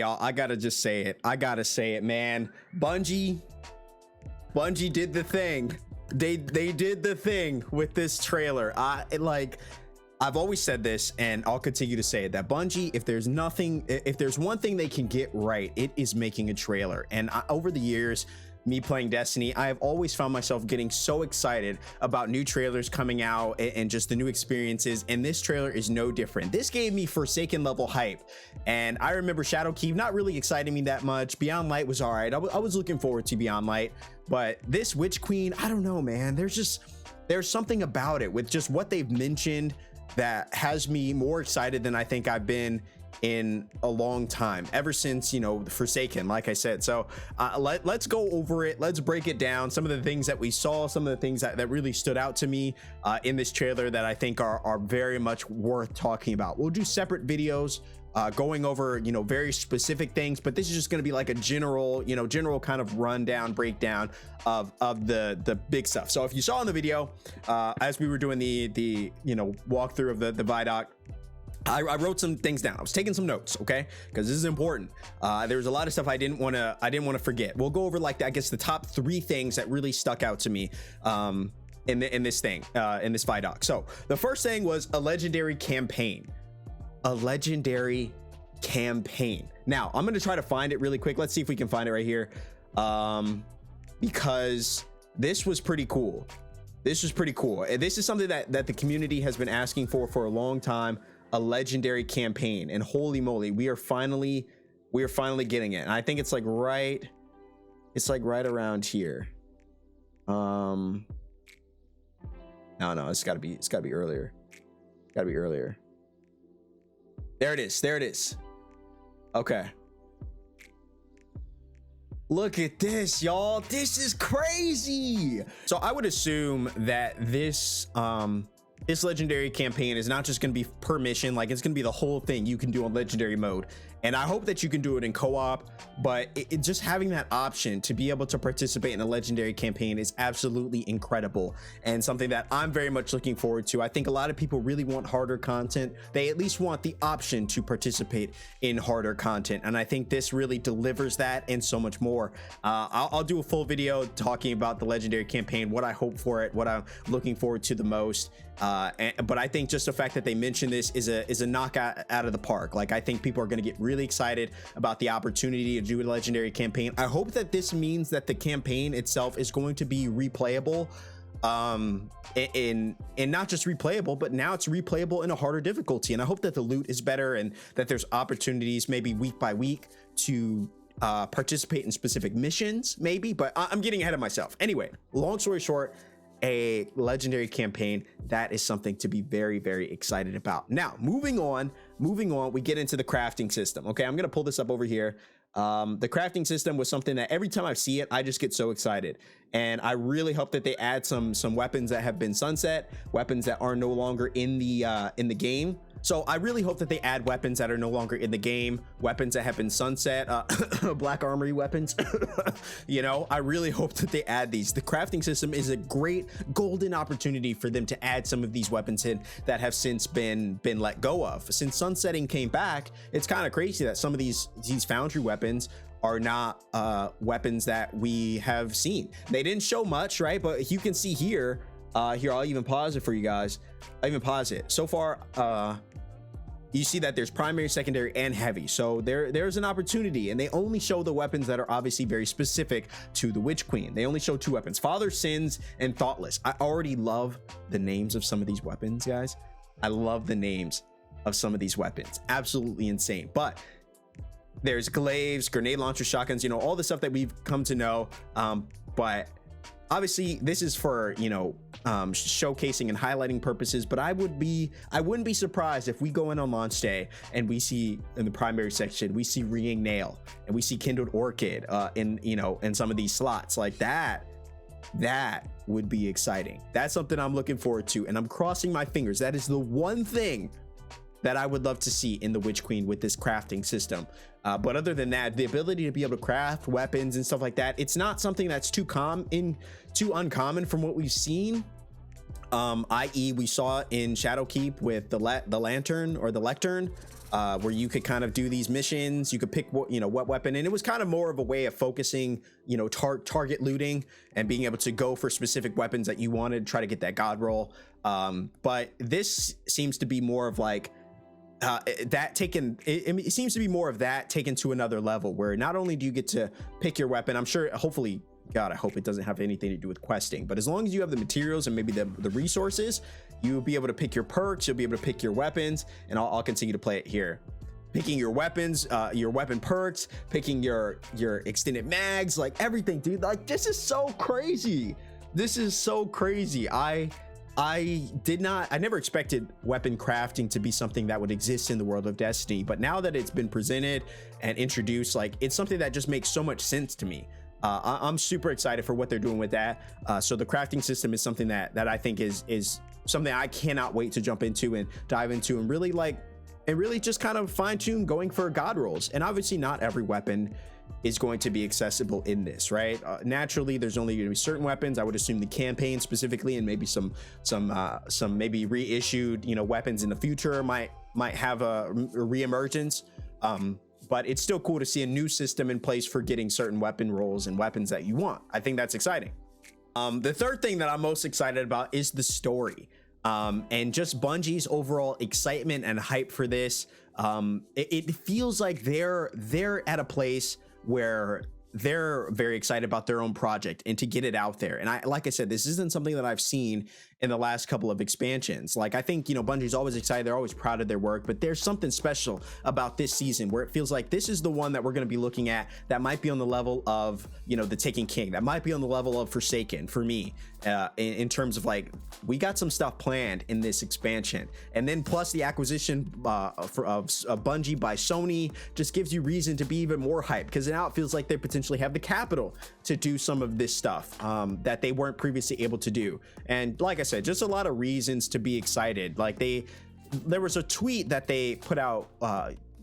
y'all, I gotta just say it. I gotta say it, man. Bungie did the thing. They did the thing with this trailer. I've always said this, and I'll continue to say it, that Bungie, if there's one thing they can get right, it is making a trailer. And over the years, me playing Destiny, I have always found myself getting so excited about new trailers coming out and just the new experiences, and this trailer is no different. This gave me Forsaken level hype, and I remember Shadowkeep not really exciting me that much. Beyond Light was all right. I was looking forward to Beyond Light, but this Witch Queen, I don't know, man. There's something about it with just what they've mentioned that has me more excited than I think I've been in a long time, ever since, you know, Forsaken, like I said. So let's go over it. Let's break it down. Some of the things that we saw, some of the things that really stood out to me in this trailer that I think are very much worth talking about. We'll do separate videos going over, you know, very specific things, but this is just going to be like a general kind of rundown, breakdown of the big stuff. So if you saw in the video, as we were doing the walkthrough of the Vidoc, I wrote some things down. I was taking some notes, okay, because this is important. There was a lot of stuff I didn't want to forget. We'll go over, like, I guess the top 3 things that really stuck out to me in this Vidoc. So the first thing was a legendary campaign. A legendary campaign. Now I'm going to try to find it really quick. Let's see if we can find it right here, because this was pretty cool. This was pretty cool. This is something that the community has been asking for a long time. A legendary campaign, and holy moly, we are finally getting it. And I think it's like right around here. No, it's gotta be earlier. There it is. Okay, look at this, y'all. This is crazy. So I would assume that this legendary campaign is not just going to be per mission, like it's going to be the whole thing you can do on legendary mode. And I hope that you can do it in co-op, but just having that option to be able to participate in a legendary campaign is absolutely incredible, and something that I'm very much looking forward to. I think a lot of people really want harder content. They at least want the option to participate in harder content, and I think this really delivers that and so much more. I'll do a full video talking about the legendary campaign, what I hope for it, what I'm looking forward to the most. But I think just the fact that they mentioned this is a knockout out of the park. Like, I think people are going to get really excited about the opportunity to do a legendary campaign. I hope that this means that the campaign itself is going to be replayable, in not just replayable, but now it's replayable in a harder difficulty. And I hope that the loot is better and that there's opportunities maybe week by week to participate in specific missions, maybe. But I'm getting ahead of myself. Anyway, long story short, a legendary campaign, that is something to be very, very excited about. Now, moving on, we get into the crafting system. Okay, I'm gonna pull this up over here. The crafting system was something that every time I see it, I just get so excited, and I really hope that they add some weapons that have been sunset, weapons that are no longer in the game. So I really hope that they add weapons that are no longer in the game, weapons that have been sunset, black armory weapons. You know, I really hope that they add these. The crafting system is a great golden opportunity for them to add some of these weapons in that have since been let go of. Since sunsetting came back, it's kind of crazy that some of these foundry weapons are not weapons that we have seen. They didn't show much, right? But you can see here, I'll even pause it for you guys. I'll even pause it. So far, you see that there's primary, secondary, and heavy. So there's an opportunity, and they only show the weapons that are obviously very specific to the Witch Queen. They only show 2 weapons: Father Sins and Thoughtless. I already love the names of some of these weapons, guys. I love the names of some of these weapons. Absolutely insane. But there's glaives, grenade launchers, shotguns, you know, all the stuff that we've come to know. But obviously this is for, you know, showcasing and highlighting purposes, but I wouldn't be surprised if we go in on launch day and we see in the primary section, we see Ringing Nail and we see Kindled Orchid in some of these slots. Like that would be exciting. That's something I'm looking forward to, and I'm crossing my fingers. That is the one thing that I would love to see in the Witch Queen with this crafting system. But other than that, the ability to be able to craft weapons and stuff like that, it's not something that's too uncommon from what we've seen I.e. we saw in Shadowkeep with the lantern or the lectern, where you could kind of do these missions. You could pick what, what weapon, and it was kind of more of a way of focusing, target looting and being able to go for specific weapons that you wanted, try to get that god roll. But this seems to be more of like that taken. It seems to be more of that taken to another level, where not only do you get to pick your weapon, I'm sure, hopefully, God, I hope it doesn't have anything to do with questing, but as long as you have the materials and maybe the resources, you'll be able to pick your perks, you'll be able to pick your weapons, and I'll continue to play it here. Picking your weapons, your weapon perks, picking your extended mags, like everything, dude. Like, this is so crazy. This is so crazy. I never expected weapon crafting to be something that would exist in the world of Destiny, but now that it's been presented and introduced, like, it's something that just makes so much sense to me. I'm super excited for what they're doing with that. So the crafting system is something that I think is something I cannot wait to jump into and dive into and really just kind of fine tune going for god rolls. And obviously not every weapon is going to be accessible in this, right? Naturally, there's only going to be certain weapons. I would assume the campaign specifically, and maybe some maybe reissued, weapons in the future might have a reemergence. But it's still cool to see a new system in place for getting certain weapon rolls and weapons that you want. I think that's exciting. The third thing that I'm most excited about is the story, and just Bungie's overall excitement and hype for this. It feels like they're at a place where they're very excited about their own project and to get it out there. And like I said, this isn't something that I've seen in the last couple of expansions. Like, I think, Bungie's always excited. They're always proud of their work, but there's something special about this season where it feels like this is the one that we're going to be looking at that might be on the level of, the Taken King, that might be on the level of Forsaken for me, in terms of, like, we got some stuff planned in this expansion. And then plus the acquisition of Bungie by Sony just gives you reason to be even more hyped, because now it feels like they potentially have the capital to do some of this stuff that they weren't previously able to do. And like I said, just a lot of reasons to be excited. Like, there was a tweet that they put out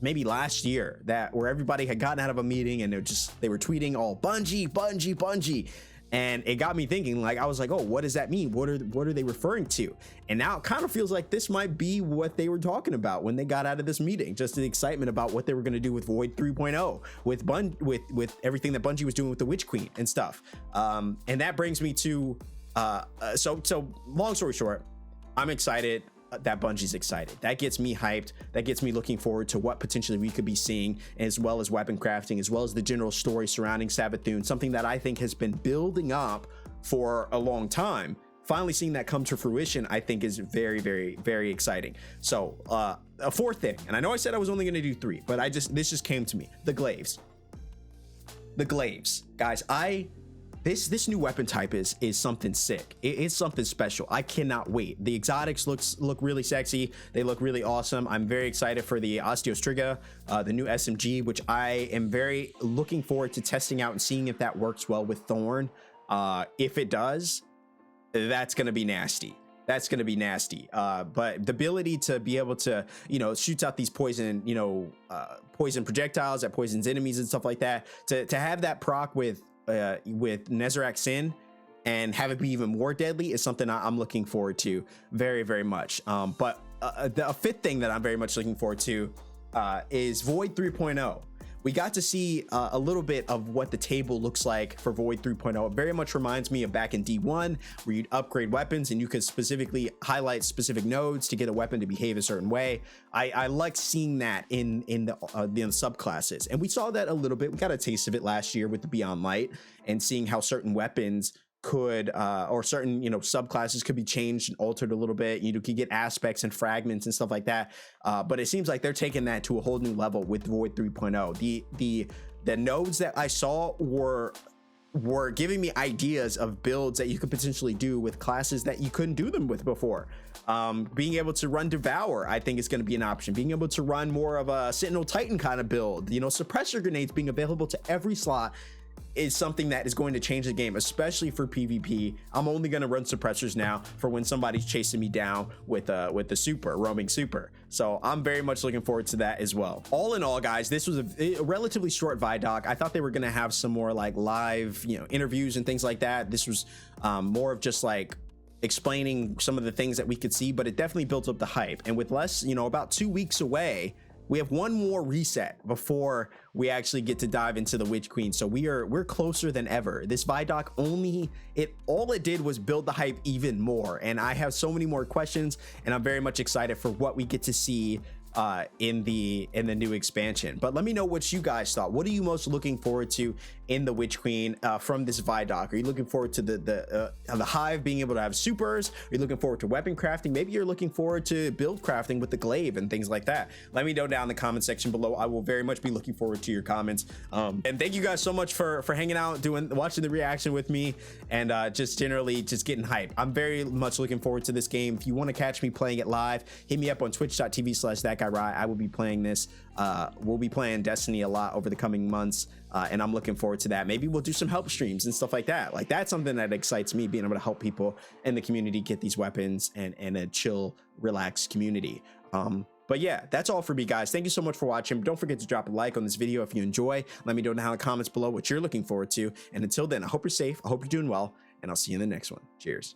maybe last year where everybody had gotten out of a meeting and they were tweeting all Bungie, and it got me thinking. Like, I was like, oh, what does that mean? What are they referring to? And now it kind of feels like this might be what they were talking about when they got out of this meeting. Just the excitement about what they were going to do with Void 3.0, with everything that Bungie was doing with the Witch Queen and stuff. And that brings me to so long story short, I'm excited that Bungie's excited. That gets me hyped. That gets me looking forward to what potentially we could be seeing, as well as weapon crafting, as well as the general story surrounding Savathûn, something that I think has been building up for a long time. Finally seeing that come to fruition, I think, is very, very, very exciting. So a fourth thing, and I know I said I was only going to do three, but this just came to me. The glaives, guys. This new weapon type is something sick. It's something special. I cannot wait. The exotics look really sexy. They look really awesome. I'm very excited for the Osteostriga, the new SMG, which I am very looking forward to testing out and seeing if that works well with Thorn. If it does, that's gonna be nasty. But the ability to be able to, shoots out these poison projectiles that poisons enemies and stuff like that, to have that proc with Nezarec Sin and have it be even more deadly is something I'm looking forward to very, very much. But the fifth thing that I'm very much looking forward to is Void 3.0. We got to see a little bit of what the table looks like for Void 3.0. It very much reminds me of back in D1, where you'd upgrade weapons and you could specifically highlight specific nodes to get a weapon to behave a certain way. I like seeing that in the subclasses, and we saw that a little bit. We got a taste of it last year with the Beyond Light, and seeing how certain weapons could or certain subclasses could be changed and altered a little bit. You could get aspects and fragments and stuff like that, but it seems like they're taking that to a whole new level with Void 3.0. The nodes that I saw were giving me ideas of builds that you could potentially do with classes that you couldn't do them with before. Being able to run Devour, I think, is going to be an option. Being able to run more of a Sentinel Titan kind of build, suppressor grenades being available to every slot is something that is going to change the game, especially for PvP. I'm only going to run suppressors now for when somebody's chasing me down with the roaming super. So I'm very much looking forward to that as well. All in all, guys, this was a relatively short Vidoc. I thought they were going to have some more like live, interviews and things like that. This was more of just like explaining some of the things that we could see, but it definitely built up the hype. And with less, you know, about 2 weeks away, we have one more reset before we actually get to dive into the Witch Queen. So we're closer than ever. This Vidoc all it did was build the hype even more. And I have so many more questions, and I'm very much excited for what we get to see in the new expansion. But let me know what you guys thought. What are you most looking forward to in the Witch Queen from this Vidoc? Are you looking forward to the hive being able to have supers? Are you looking forward to weapon crafting? Maybe you're looking forward to build crafting with the glaive and things like that. Let me know down in the comment section below. I will very much be looking forward to your comments. And thank you guys so much for hanging out, watching the reaction with me, and just generally just getting hype. I'm very much looking forward to this game. If you want to catch me playing it live, hit me up on twitch.tv/thatguy. I will be playing this. We'll be playing Destiny a lot over the coming months, and I'm looking forward to that. Maybe we'll do some help streams and stuff like that. Like, that's something that excites me, being able to help people in the community get these weapons and a chill, relaxed community. But yeah, that's all for me, guys. Thank you so much for watching. Don't forget to drop a like on this video if you enjoy. Let me know down in the comments below what you're looking forward to. And until then, I hope you're safe. I hope you're doing well, and I'll see you in the next one. Cheers.